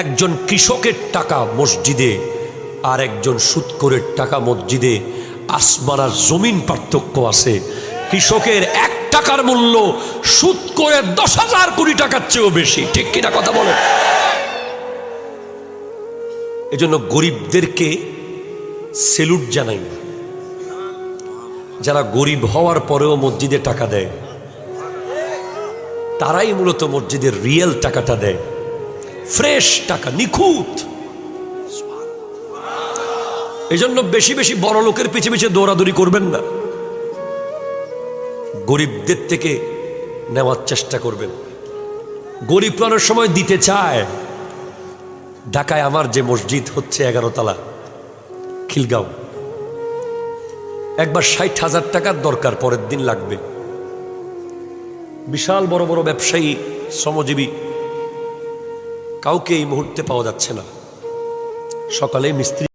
একজন কৃষকের টাকা মসজিদে আর একজন সুদখোরের টাকা মসজিদে আসমান আর জমিন পার্থক্য আছে। কৃষকের 1 টাকার মূল্য সুদখোরের 10,000 কোটি টাকার চেয়েও বেশি। ঠিক কিনা কথা বলে? এজন্য গরিবদেরকে সেলুট জানাই, যারা গরিব হওয়ার পরেও মসজিদে টাকা দেয়, তারাই মূলত মসজিদের রিয়েল টাকাটা দেয়, ফ্রেশ টাকা, নিখুঁত। এজন্য বেশি বেশি বড় লোকের পিছে পিছে দৌড়াদৌড়ি করবেন না, গরিবদের থেকে নেওয়ার চেষ্টা করবেন। গরিব প্রাণের সময় দিতে চায়। ঢাকায় আমার যে মসজিদ হচ্ছে 11 তলা খিলগাঁও, একবার 60,000 টাকার দরকার, পরের দিন লাগবে। বিশাল বড় বড় ব্যবসায়ী, শ্রমজীবী, কাউকে এই মুহূর্তে পাওয়া যাচ্ছে না। সকালে মিস্ত্রি